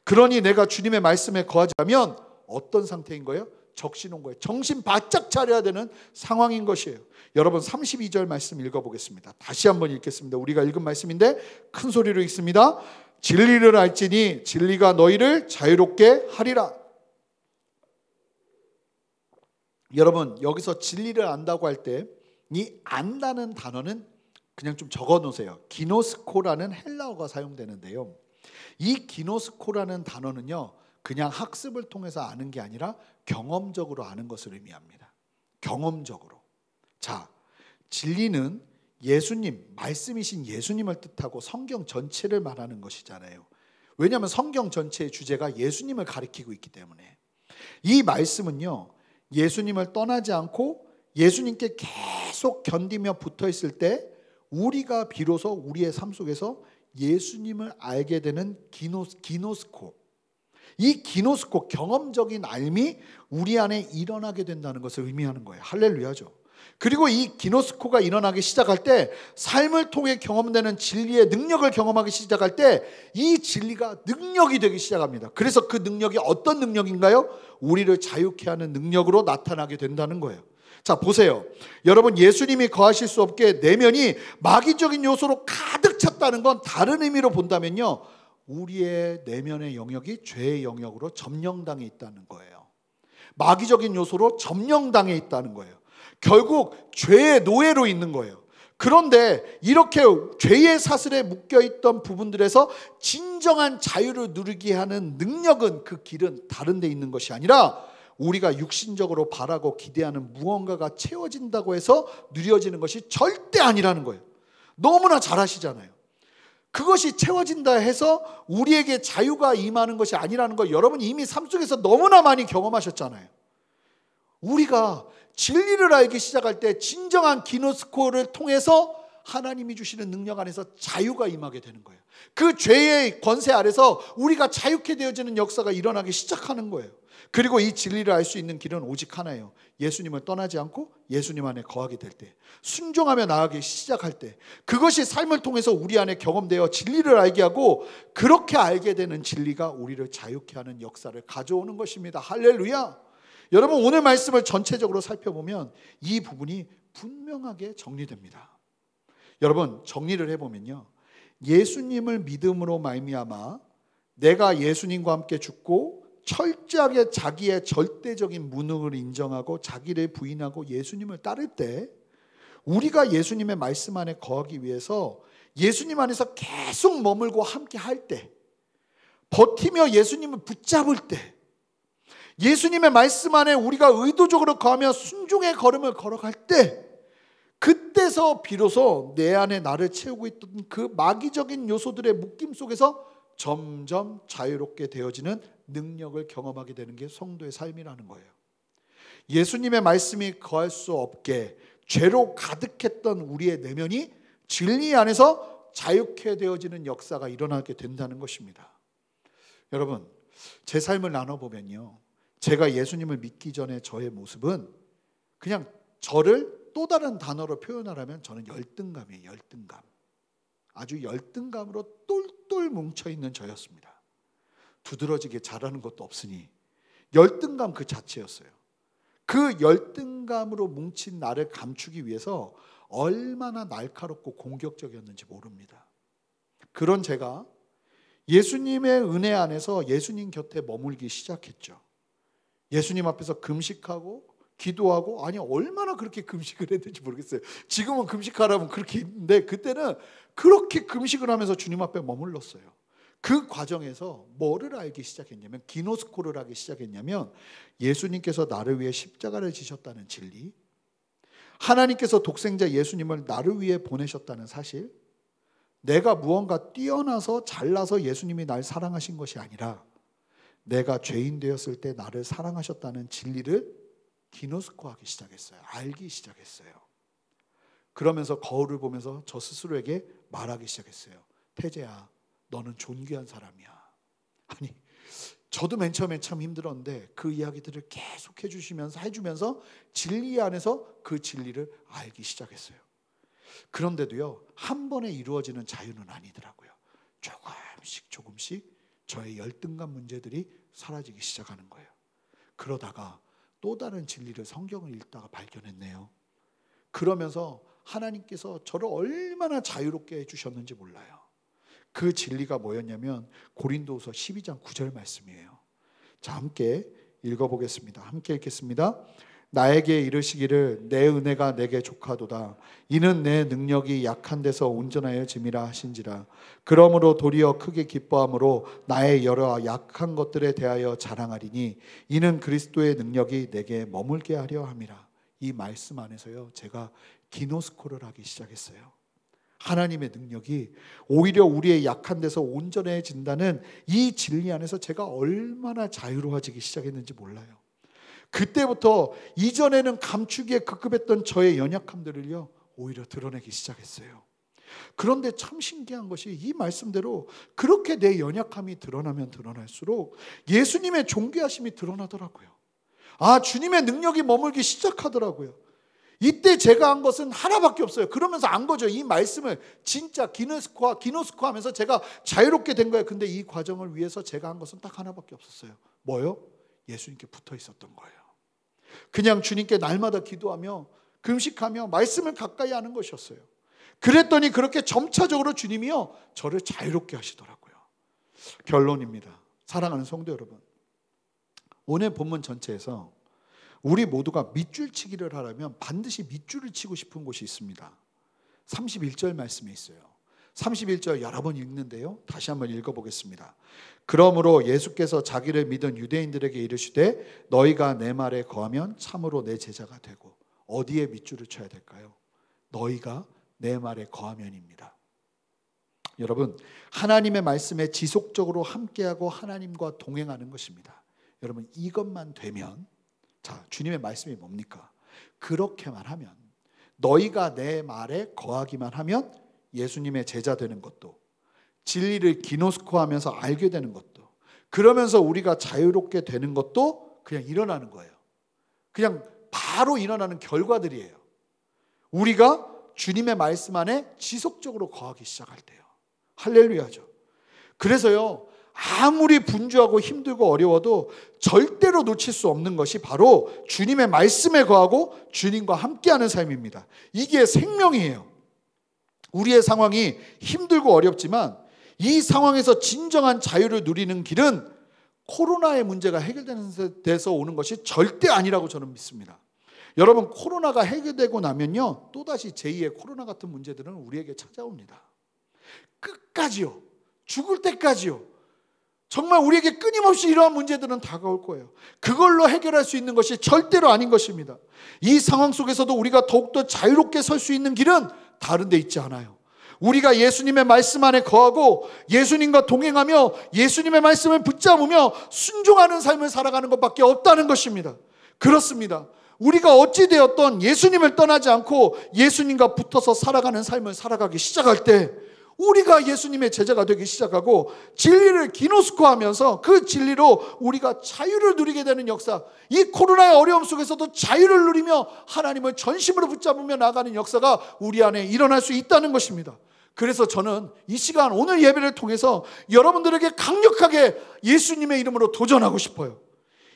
그러니 내가 주님의 말씀에 거하지 않으면 어떤 상태인 거예요? 적신 온 거예요. 정신 바짝 차려야 되는 상황인 것이에요. 여러분, 32절 말씀 읽어보겠습니다. 다시 한번 읽겠습니다. 우리가 읽은 말씀인데 큰 소리로 읽습니다. 진리를 알지니 진리가 너희를 자유롭게 하리라. 여러분, 여기서 진리를 안다고 할 때 이 안다는 단어는 그냥 좀 적어 놓으세요. 기노스코라는 헬라어가 사용되는데요, 이 기노스코라는 단어는요 그냥 학습을 통해서 아는 게 아니라 경험적으로 아는 것을 의미합니다. 경험적으로. 자, 진리는 예수님, 말씀이신 예수님을 뜻하고 성경 전체를 말하는 것이잖아요. 왜냐하면 성경 전체의 주제가 예수님을 가리키고 있기 때문에. 이 말씀은요 예수님을 떠나지 않고 예수님께 계속 견디며 붙어 있을 때 우리가 비로소 우리의 삶 속에서 예수님을 알게 되는 기노스코, 이 기노스코, 경험적인 알미 우리 안에 일어나게 된다는 것을 의미하는 거예요. 할렐루야죠. 그리고 이 기노스코가 일어나기 시작할 때 삶을 통해 경험되는 진리의 능력을 경험하기 시작할 때 이 진리가 능력이 되기 시작합니다. 그래서 그 능력이 어떤 능력인가요? 우리를 자유케 하는 능력으로 나타나게 된다는 거예요. 자, 보세요. 여러분, 예수님이 거하실 수 없게 내면이 마귀적인 요소로 가득 찼다는 건 다른 의미로 본다면요, 우리의 내면의 영역이 죄의 영역으로 점령당해 있다는 거예요. 마귀적인 요소로 점령당해 있다는 거예요. 결국 죄의 노예로 있는 거예요. 그런데 이렇게 죄의 사슬에 묶여있던 부분들에서 진정한 자유를 누리게 하는 능력은, 그 길은 다른 데 있는 것이 아니라 우리가 육신적으로 바라고 기대하는 무언가가 채워진다고 해서 누려지는 것이 절대 아니라는 거예요. 너무나 잘 아시잖아요. 그것이 채워진다 해서 우리에게 자유가 임하는 것이 아니라는 걸 여러분 이미 삶 속에서 너무나 많이 경험하셨잖아요. 우리가 진리를 알기 시작할 때 진정한 기노스코를 통해서 하나님이 주시는 능력 안에서 자유가 임하게 되는 거예요. 그 죄의 권세 아래서 우리가 자유케 되어지는 역사가 일어나기 시작하는 거예요. 그리고 이 진리를 알 수 있는 길은 오직 하나예요. 예수님을 떠나지 않고 예수님 안에 거하게 될 때, 순종하며 나아가기 시작할 때, 그것이 삶을 통해서 우리 안에 경험되어 진리를 알게 하고, 그렇게 알게 되는 진리가 우리를 자유케 하는 역사를 가져오는 것입니다. 할렐루야. 여러분, 오늘 말씀을 전체적으로 살펴보면 이 부분이 분명하게 정리됩니다. 여러분, 정리를 해보면요, 예수님을 믿음으로 말미암아 내가 예수님과 함께 죽고 철저하게 자기의 절대적인 무능을 인정하고 자기를 부인하고 예수님을 따를 때, 우리가 예수님의 말씀 안에 거하기 위해서 예수님 안에서 계속 머물고 함께 할 때, 버티며 예수님을 붙잡을 때, 예수님의 말씀 안에 우리가 의도적으로 거하며 순종의 걸음을 걸어갈 때, 그때서 비로소 내 안에 나를 채우고 있던 그 마귀적인 요소들의 묶임 속에서 점점 자유롭게 되어지는 능력을 경험하게 되는 게 성도의 삶이라는 거예요. 예수님의 말씀이 거할 수 없게 죄로 가득했던 우리의 내면이 진리 안에서 자유케 되어지는 역사가 일어나게 된다는 것입니다. 여러분, 제 삶을 나눠보면요, 제가 예수님을 믿기 전에 저의 모습은 그냥 저를 또 다른 단어로 표현하라면 저는 열등감이에요. 열등감. 아주 열등감으로 똘똘 뭉쳐있는 저였습니다. 두드러지게 잘하는 것도 없으니 열등감 그 자체였어요. 그 열등감으로 뭉친 나를 감추기 위해서 얼마나 날카롭고 공격적이었는지 모릅니다. 그런 제가 예수님의 은혜 안에서 예수님 곁에 머물기 시작했죠. 예수님 앞에서 금식하고 기도하고, 아니 얼마나 그렇게 금식을 했는지 모르겠어요. 지금은 금식하라면 그렇게 했는데 그때는 그렇게 금식을 하면서 주님 앞에 머물렀어요. 그 과정에서 뭐를 알기 시작했냐면, 기노스코를 하기 시작했냐면, 예수님께서 나를 위해 십자가를 지셨다는 진리, 하나님께서 독생자 예수님을 나를 위해 보내셨다는 사실, 내가 무언가 뛰어나서 잘나서 예수님이 날 사랑하신 것이 아니라 내가 죄인 되었을 때 나를 사랑하셨다는 진리를 기노스코하기 시작했어요. 알기 시작했어요. 그러면서 거울을 보면서 저 스스로에게 말하기 시작했어요. 태재야, 너는 존귀한 사람이야. 아니, 저도 맨 처음에 참 힘들었는데 그 이야기들을 계속 해주면서 진리 안에서 그 진리를 알기 시작했어요. 그런데도요, 한 번에 이루어지는 자유는 아니더라고요. 조금씩 저의 열등감 문제들이 사라지기 시작하는 거예요. 그러다가 또 다른 진리를 성경을 읽다가 발견했네요. 그러면서 하나님께서 저를 얼마나 자유롭게 해주셨는지 몰라요. 그 진리가 뭐였냐면 고린도후서 12장 9절 말씀이에요. 자, 함께 읽어보겠습니다. 함께 읽겠습니다. 나에게 이르시기를 내 은혜가 내게 족하도다. 이는 내 능력이 약한 데서 온전하여 짐이라 하신지라. 그러므로 도리어 크게 기뻐함으로 나의 여러 약한 것들에 대하여 자랑하리니 이는 그리스도의 능력이 내게 머물게 하려 함이라. 이 말씀 안에서요, 제가 기노스코를 하기 시작했어요. 하나님의 능력이 오히려 우리의 약한 데서 온전해진다는 이 진리 안에서 제가 얼마나 자유로워지기 시작했는지 몰라요. 그때부터 이전에는 감추기에 급급했던 저의 연약함들을요, 오히려 드러내기 시작했어요. 그런데 참 신기한 것이 이 말씀대로 그렇게 내 연약함이 드러나면 드러날수록 예수님의 존귀하심이 드러나더라고요. 아, 주님의 능력이 머물기 시작하더라고요. 이때 제가 한 것은 하나밖에 없어요. 그러면서 안 거죠. 이 말씀을 진짜 기노스코 하면서 제가 자유롭게 된 거예요. 근데 이 과정을 위해서 제가 한 것은 딱 하나밖에 없었어요. 뭐요? 예수님께 붙어 있었던 거예요. 그냥 주님께 날마다 기도하며 금식하며 말씀을 가까이 하는 것이었어요. 그랬더니 그렇게 점차적으로 주님이요, 저를 자유롭게 하시더라고요. 결론입니다. 사랑하는 성도 여러분, 오늘 본문 전체에서 우리 모두가 밑줄 치기를 하려면 반드시 밑줄을 치고 싶은 곳이 있습니다. 31절 말씀에 있어요. 31절 여러 번 읽는데요, 다시 한번 읽어보겠습니다. 그러므로 예수께서 자기를 믿은 유대인들에게 이르시되 너희가 내 말에 거하면 참으로 내 제자가 되고. 어디에 밑줄을 쳐야 될까요? 너희가 내 말에 거하면입니다. 여러분, 하나님의 말씀에 지속적으로 함께하고 하나님과 동행하는 것입니다. 여러분, 이것만 되면, 자, 주님의 말씀이 뭡니까? 그렇게만 하면, 너희가 내 말에 거하기만 하면 예수님의 제자 되는 것도, 진리를 기노스코하면서 알게 되는 것도, 그러면서 우리가 자유롭게 되는 것도 그냥 일어나는 거예요. 그냥 바로 일어나는 결과들이에요. 우리가 주님의 말씀 안에 지속적으로 거하기 시작할 때요. 할렐루야죠. 그래서요, 아무리 분주하고 힘들고 어려워도 절대로 놓칠 수 없는 것이 바로 주님의 말씀에 거하고 주님과 함께하는 삶입니다. 이게 생명이에요. 우리의 상황이 힘들고 어렵지만 이 상황에서 진정한 자유를 누리는 길은 코로나의 문제가 해결되는 데서 오는 것이 절대 아니라고 저는 믿습니다. 여러분, 코로나가 해결되고 나면요, 또다시 제2의 코로나 같은 문제들은 우리에게 찾아옵니다. 끝까지요. 죽을 때까지요. 정말 우리에게 끊임없이 이러한 문제들은 다가올 거예요. 그걸로 해결할 수 있는 것이 절대로 아닌 것입니다. 이 상황 속에서도 우리가 더욱더 자유롭게 설 수 있는 길은 다른 데 있지 않아요. 우리가 예수님의 말씀 안에 거하고 예수님과 동행하며 예수님의 말씀을 붙잡으며 순종하는 삶을 살아가는 것밖에 없다는 것입니다. 그렇습니다. 우리가 어찌되었던 예수님을 떠나지 않고 예수님과 붙어서 살아가는 삶을 살아가기 시작할 때 우리가 예수님의 제자가 되기 시작하고 진리를 기노스코하면서 그 진리로 우리가 자유를 누리게 되는 역사, 이 코로나의 어려움 속에서도 자유를 누리며 하나님을 전심으로 붙잡으며 나가는 역사가 우리 안에 일어날 수 있다는 것입니다. 그래서 저는 이 시간 오늘 예배를 통해서 여러분들에게 강력하게 예수님의 이름으로 도전하고 싶어요.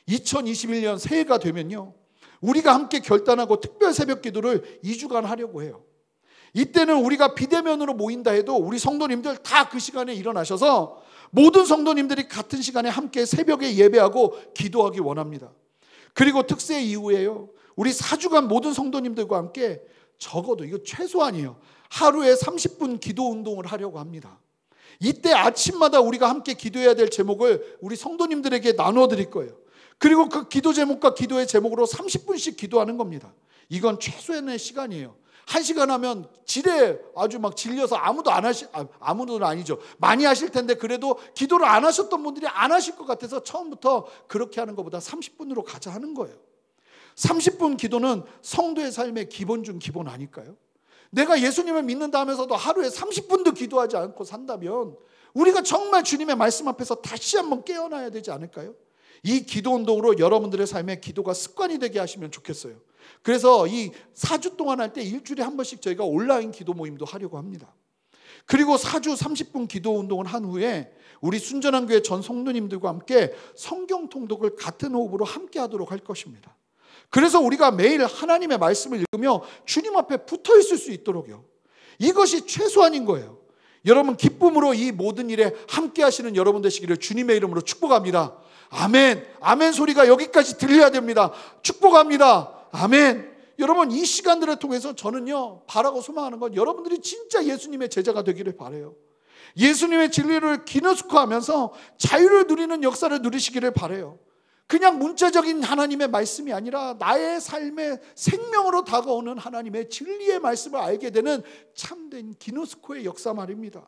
2021년 새해가 되면요, 우리가 함께 결단하고 특별 새벽 기도를 2주간 하려고 해요. 이때는 우리가 비대면으로 모인다 해도 우리 성도님들 다 그 시간에 일어나셔서 모든 성도님들이 같은 시간에 함께 새벽에 예배하고 기도하기 원합니다. 그리고 특세 이후에요, 우리 4주간 모든 성도님들과 함께 적어도 이거 최소한이에요, 하루에 30분 기도 운동을 하려고 합니다. 이때 아침마다 우리가 함께 기도해야 될 제목을 우리 성도님들에게 나누어 드릴 거예요. 그리고 그 기도 제목과 기도의 제목으로 30분씩 기도하는 겁니다. 이건 최소한의 시간이에요. 1시간 하면 지레 아주 막 질려서 아무도는 아니죠. 많이 하실 텐데 그래도 기도를 안 하셨던 분들이 안 하실 것 같아서 처음부터 그렇게 하는 것보다 30분으로 가자 하는 거예요. 30분 기도는 성도의 삶의 기본 중 기본 아닐까요? 내가 예수님을 믿는다 하면서도 하루에 30분도 기도하지 않고 산다면 우리가 정말 주님의 말씀 앞에서 다시 한번 깨어나야 되지 않을까요? 이 기도 운동으로 여러분들의 삶에 기도가 습관이 되게 하시면 좋겠어요. 그래서 이 4주 동안 할 때 일주일에 한 번씩 저희가 온라인 기도 모임도 하려고 합니다. 그리고 4주 30분 기도 운동을 한 후에 우리 순전한 교회 전 성도님들과 함께 성경 통독을 같은 호흡으로 함께 하도록 할 것입니다. 그래서 우리가 매일 하나님의 말씀을 읽으며 주님 앞에 붙어 있을 수 있도록요, 이것이 최소한인 거예요. 여러분, 기쁨으로 이 모든 일에 함께 하시는 여러분 되시기를 주님의 이름으로 축복합니다. 아멘. 아멘 소리가 여기까지 들려야 됩니다. 축복합니다. 아멘. 여러분, 이 시간들을 통해서 저는요, 바라고 소망하는 건 여러분들이 진짜 예수님의 제자가 되기를 바라요. 예수님의 진리를 기노스코하면서 자유를 누리는 역사를 누리시기를 바라요. 그냥 문자적인 하나님의 말씀이 아니라 나의 삶의 생명으로 다가오는 하나님의 진리의 말씀을 알게 되는 참된 기노스코의 역사 말입니다.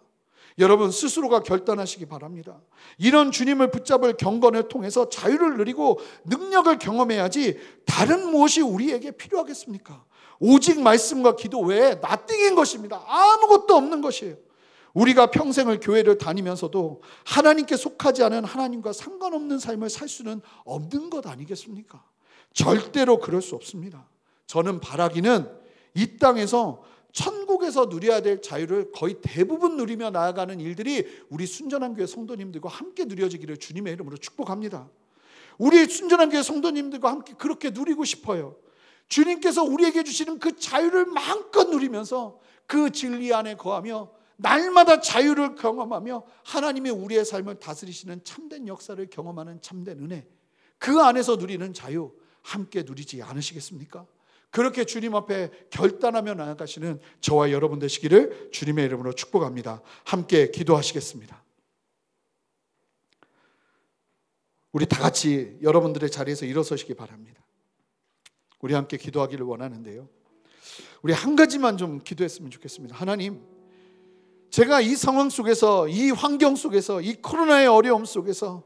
여러분, 스스로가 결단하시기 바랍니다. 이런 주님을 붙잡을 경건을 통해서 자유를 누리고 능력을 경험해야지 다른 무엇이 우리에게 필요하겠습니까? 오직 말씀과 기도 외에 나띵인 것입니다. 아무것도 없는 것이에요. 우리가 평생을 교회를 다니면서도 하나님께 속하지 않은 하나님과 상관없는 삶을 살 수는 없는 것 아니겠습니까? 절대로 그럴 수 없습니다. 저는 바라기는 이 땅에서 천국에서 누려야 될 자유를 거의 대부분 누리며 나아가는 일들이 우리 순전한 교회 성도님들과 함께 누려지기를 주님의 이름으로 축복합니다. 우리 순전한 교회 성도님들과 함께 그렇게 누리고 싶어요. 주님께서 우리에게 주시는 그 자유를 마음껏 누리면서 그 진리 안에 거하며 날마다 자유를 경험하며 하나님이 우리의 삶을 다스리시는 참된 역사를 경험하는 참된 은혜, 그 안에서 누리는 자유 함께 누리지 않으시겠습니까? 그렇게 주님 앞에 결단하며 나아가시는 저와 여러분 되시기를 주님의 이름으로 축복합니다. 함께 기도하시겠습니다. 우리 다 같이 여러분들의 자리에서 일어서시기 바랍니다. 우리 함께 기도하기를 원하는데요, 우리 한 가지만 좀 기도했으면 좋겠습니다. 하나님, 제가 이 상황 속에서, 이 환경 속에서, 이 코로나의 어려움 속에서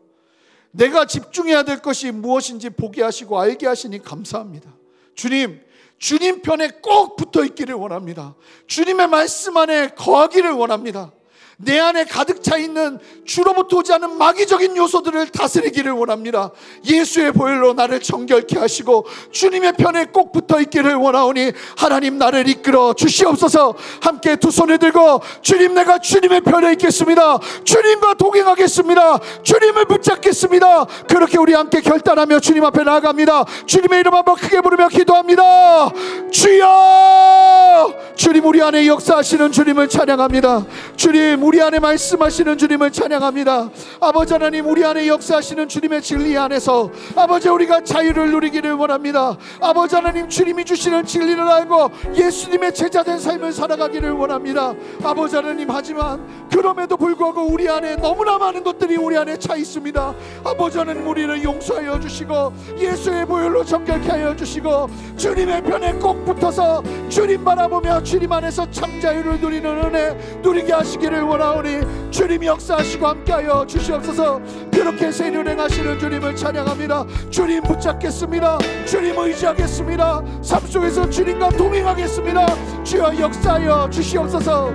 내가 집중해야 될 것이 무엇인지 보게 하시고 알게 하시니 감사합니다. 주님 편에 꼭 붙어 있기를 원합니다. 주님의 말씀 안에 거하기를 원합니다. 내 안에 가득 차 있는 주로부터 오지 않은 마귀적인 요소들을 다스리기를 원합니다. 예수의 보혈로 나를 정결케 하시고 주님의 편에 꼭 붙어 있기를 원하오니 하나님, 나를 이끌어 주시옵소서. 함께 두 손을 들고 주님, 내가 주님의 편에 있겠습니다. 주님과 동행하겠습니다. 주님을 붙잡겠습니다. 그렇게 우리 함께 결단하며 주님 앞에 나아갑니다. 주님의 이름 한번 크게 부르며 기도합니다. 주여! 주님, 우리 안에 역사하시는 주님을 찬양합니다. 주님, 우리 안에 말씀하시는 주님을 찬양합니다. 아버지 하나님, 우리 안에 역사하시는 주님의 진리 안에서 아버지 우리가 자유를 누리기를 원합니다. 아버지 하나님, 주님이 주시는 진리를 알고 예수님의 제자된 삶을 살아가기를 원합니다. 아버지 하나님, 하지만 그럼에도 불구하고 우리 안에 너무나 많은 것들이 우리 안에 차 있습니다. 아버지 하나님, 우리를 용서하여 주시고 예수의 보혈로 정결케 하여 주시고 주님의 편에 꼭 붙어서 주님 바라보며 주님 안에서 참 자유를 누리는 은혜 누리게 하시기를 원하오니 주님 역사하시고 함께하여 주시옵소서. 그렇게 세를 행하시는 주님을 찬양합니다. 주님 붙잡겠습니다. 주님 의지하겠습니다. 삶 속에서 주님과 동행하겠습니다. 주여 역사하여 주시옵소서.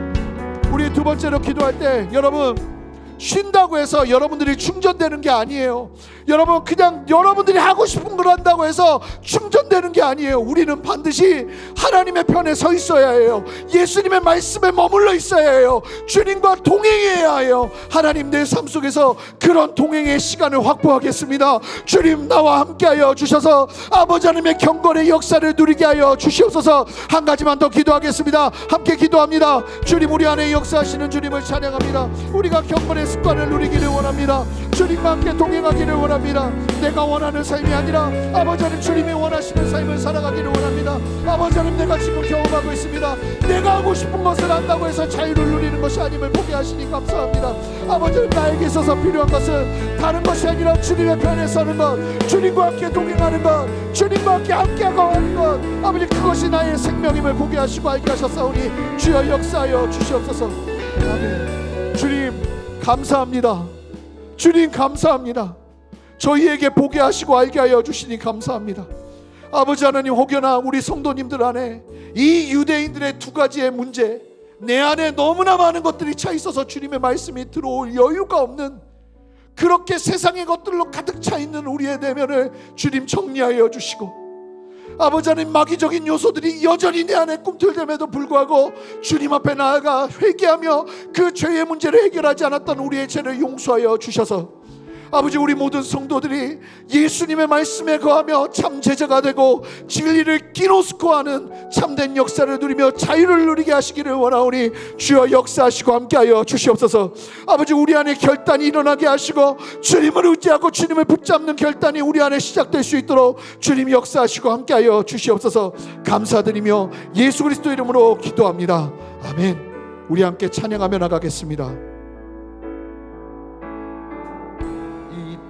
우리 두 번째로 기도할 때 여러분, 쉰다고 해서 여러분들이 충전되는 게 아니에요. 여러분, 그냥 여러분들이 하고 싶은 걸 한다고 해서 충전되는 게 아니에요. 우리는 반드시 하나님의 편에 서 있어야 해요. 예수님의 말씀에 머물러 있어야 해요. 주님과 동행해야 해요. 하나님, 내 삶 속에서 그런 동행의 시간을 확보하겠습니다. 주님 나와 함께하여 주셔서 아버지 하나님의 경건의 역사를 누리게 하여 주시옵소서. 한 가지만 더 기도하겠습니다. 함께 기도합니다. 주님, 우리 안에 역사하시는 주님을 찬양합니다. 우리가 경건의 습관을 누리기를 원합니다. 주님과 함께 동행하기를 원합니다. 내가 원하는 삶이 아니라 아버지 하나님, 주님이 원하시는 삶을 살아가기를 원합니다. 아버지 하나님, 내가 지금 경험하고 있습니다. 내가 하고 싶은 것을 한다고 해서 자유를 누리는 것이 아님을 보게 하시니 감사합니다. 아버지 하나님, 나에게 있어서 필요한 것은 다른 것이 아니라 주님의 편에 서는 것, 주님과 함께 동행하는 것, 주님과 함께하고 하는 것, 아버지 그것이 나의 생명임을 보게 하시고 알게 하셨사오니 주여 역사하여 주시옵소서. 아멘. 주님 감사합니다. 주님 감사합니다. 저희에게 보게 하시고 알게 하여 주시니 감사합니다. 아버지 하나님, 혹여나 우리 성도님들 안에 이 유대인들의 두 가지의 문제, 내 안에 너무나 많은 것들이 차 있어서 주님의 말씀이 들어올 여유가 없는, 그렇게 세상의 것들로 가득 차 있는 우리의 내면을 주님 정리하여 주시고, 아버지 하나님, 마귀적인 요소들이 여전히 내 안에 꿈틀댐에도 불구하고 주님 앞에 나아가 회개하며 그 죄의 문제를 해결하지 않았던 우리의 죄를 용서하여 주셔서 아버지, 우리 모든 성도들이 예수님의 말씀에 거하며 참 제자가 되고 진리를 끼노스코하는 참된 역사를 누리며 자유를 누리게 하시기를 원하오니 주여 역사하시고 함께하여 주시옵소서. 아버지, 우리 안에 결단이 일어나게 하시고 주님을 의지하고 주님을 붙잡는 결단이 우리 안에 시작될 수 있도록 주님 역사하시고 함께하여 주시옵소서. 감사드리며 예수 그리스도 이름으로 기도합니다. 아멘. 우리 함께 찬양하며 나가겠습니다.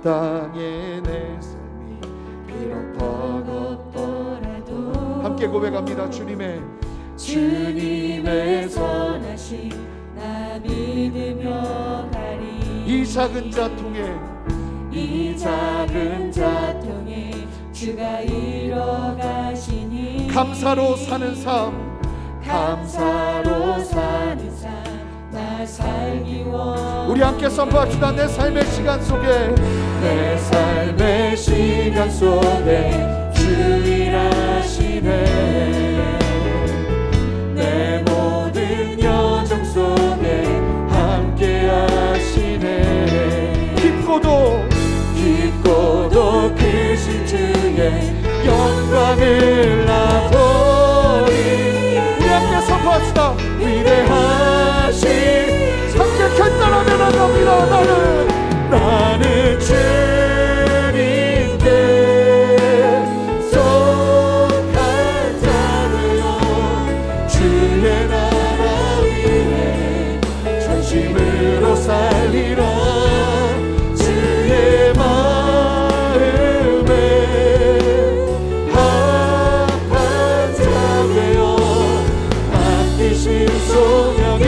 땅에 내 삶이 비록 버겁더라도 함께 고백합니다. 주님의 선하심 나 믿으며 가리. 이 작은 자통에 주가 이뤄가시니 감사로 사는 삶 나 살기 원. 우리 함께 선포합시다. 내 삶의 시간 속에 주 일하시네. 내 모든 여정 속에 함께 하시네. 깊고도 크신 주의 영광을 나보리. 우리 함께 선포합시다. 위대하신 함께 결단하며 나갑니다. 나는 주님께 속한 자 되어 주의 나라 위에 전심으로 살리라. 주의 마음에 합한 자 되어 맡기신 소명이.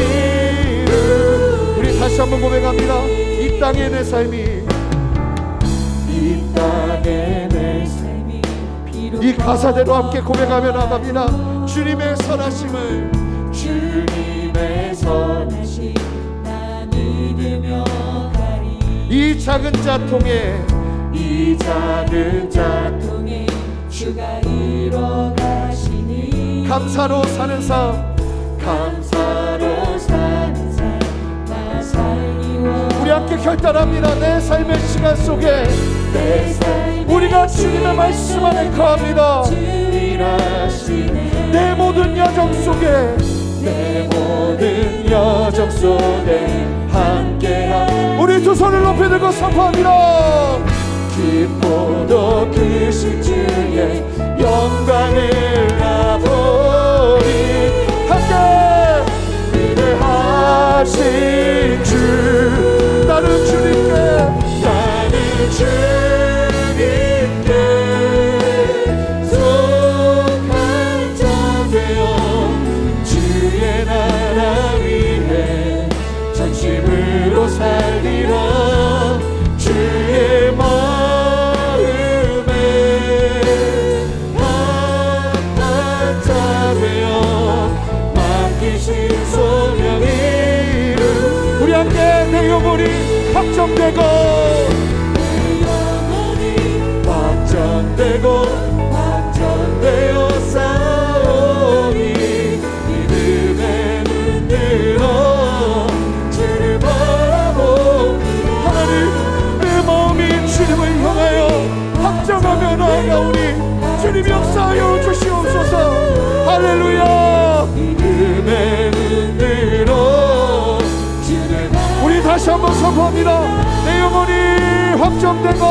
우리 다시 한번 고백합니다. 이 땅에 내 삶이 이 가사대로 함께 고백하며 나갑니다. 주님의 선하심을 나 믿으며 가리. 이 작은 자통에 주가 이뤄가시니 감사로 사는 삶 나 살기 원. 우리 함께 결단합니다. 내 삶의 시간 속에 우리가 주님의 말씀 안에 거합니다. 내 모든 여정 속에 약속에 함께함. 우리 두 손을 높이 들고 선포합니다. 깊고도 크신 주의 영광을 나보리. 함께 위대하신 주, 나는 주님께 속한 자 되어 주의 나라 위해 전심으로 살리라. 주의 마음에 합한 자 되어 맡기신 소명이 우리 함께 내 영혼이 확정되고 확정되어 싸우니 믿음의 눈 들어 주를 바라봅니다. 하나님, 내 마음이 주님을 향하여 확정하며 나아가오니 주님 역사하여 주시옵소서. 할렐루야. 믿음의 눈 들어 주를 우리 다시 한번 선포합니다. 내 영혼이 확정되고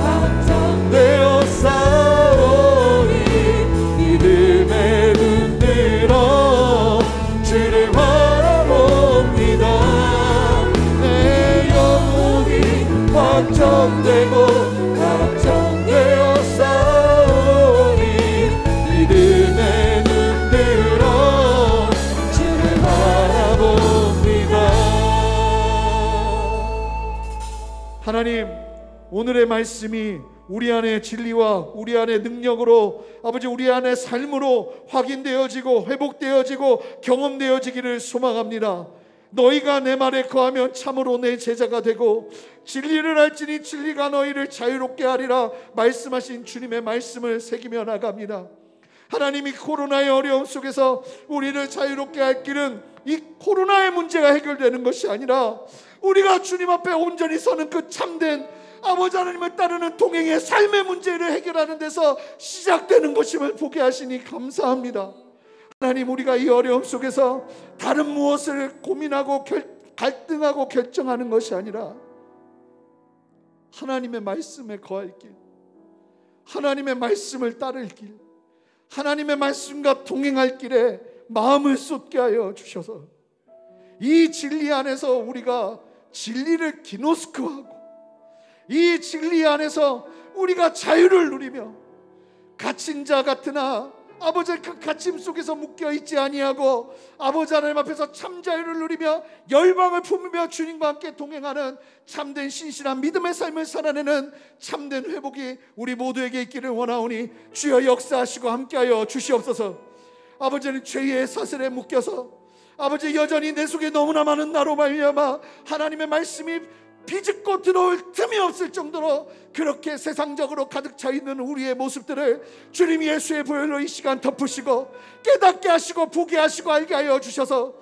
확정되어 싸우니 믿음의 눈 들어 주를 바라봅니다. 내 영혼이 확정되어 싸우니 믿음의 눈 들어 주를 바라봅니다. 하나님, 오늘의 말씀이 우리 안에 진리와 우리 안에 능력으로 아버지 우리 안에 삶으로 확인되어지고 회복되어지고 경험되어지기를 소망합니다. 너희가 내 말에 거하면 참으로 내 제자가 되고 진리를 알지니 진리가 너희를 자유롭게 하리라 말씀하신 주님의 말씀을 새기며 나갑니다. 하나님이 코로나의 어려움 속에서 우리를 자유롭게 할 길은 이 코로나의 문제가 해결되는 것이 아니라 우리가 주님 앞에 온전히 서는 그 참된 아버지 하나님을 따르는 동행의 삶의 문제를 해결하는 데서 시작되는 것임을 보게 하시니 감사합니다. 하나님, 우리가 이 어려움 속에서 다른 무엇을 고민하고 갈등하고 결정하는 것이 아니라 하나님의 말씀에 거할 길, 하나님의 말씀을 따를 길, 하나님의 말씀과 동행할 길에 마음을 쏟게 하여 주셔서 이 진리 안에서 우리가 진리를 기노스크하고 이 진리 안에서 우리가 자유를 누리며 갇힌 자 같으나 아버지의 그 갇힘 속에서 묶여있지 아니하고 아버지 하나님 앞에서 참 자유를 누리며 열방을 품으며 주님과 함께 동행하는 참된 신실한 믿음의 삶을 살아내는 참된 회복이 우리 모두에게 있기를 원하오니 주여 역사하시고 함께하여 주시옵소서. 아버지는 죄의 사슬에 묶여서 아버지 여전히 내 속에 너무나 많은 나로 말미암아 하나님의 말씀이 비집고 들어올 틈이 없을 정도로 그렇게 세상적으로 가득 차 있는 우리의 모습들을 주님 예수의 보혈로 이 시간 덮으시고 깨닫게 하시고 보게 하시고 알게 하여 주셔서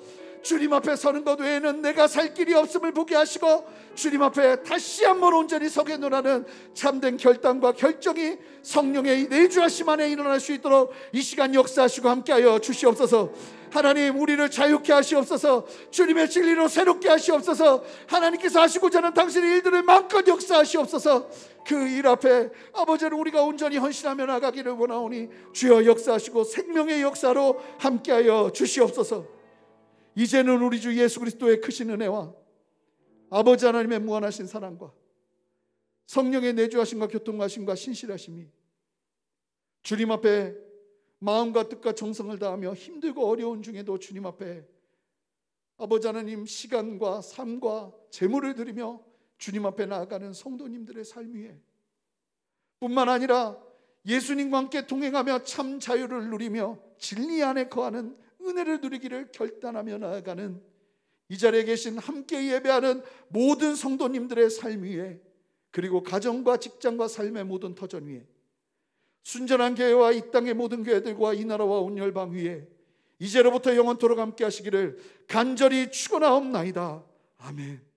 주님 앞에 서는 것 외에는 내가 살 길이 없음을 보게 하시고 주님 앞에 다시 한번 온전히 서겠노라는 참된 결단과 결정이 성령의 내주하심 안에 일어날 수 있도록 이 시간 역사하시고 함께하여 주시옵소서. 하나님, 우리를 자유케 하시옵소서. 주님의 진리로 새롭게 하시옵소서. 하나님께서 하시고자 하는 당신의 일들을 마음껏 역사하시옵소서. 그 일 앞에 아버지는 우리가 온전히 헌신하며 나가기를 원하오니 주여 역사하시고 생명의 역사로 함께하여 주시옵소서. 이제는 우리 주 예수 그리스도의 크신 은혜와 아버지 하나님의 무한하신 사랑과 성령의 내주하심과 교통하심과 신실하심이 주님 앞에 마음과 뜻과 정성을 다하며 힘들고 어려운 중에도 주님 앞에 아버지 하나님 시간과 삶과 재물을 드리며 주님 앞에 나아가는 성도님들의 삶 위에 뿐만 아니라 예수님과 함께 동행하며 참 자유를 누리며 진리 안에 거하는 은혜를 누리기를 결단하며 나아가는 이 자리에 계신 함께 예배하는 모든 성도님들의 삶 위에 그리고 가정과 직장과 삶의 모든 터전 위에 순전한 교회와 이 땅의 모든 교회들과 이 나라와 온 열방 위에 이제로부터 영원토록 함께 하시기를 간절히 축원하옵나이다. 아멘.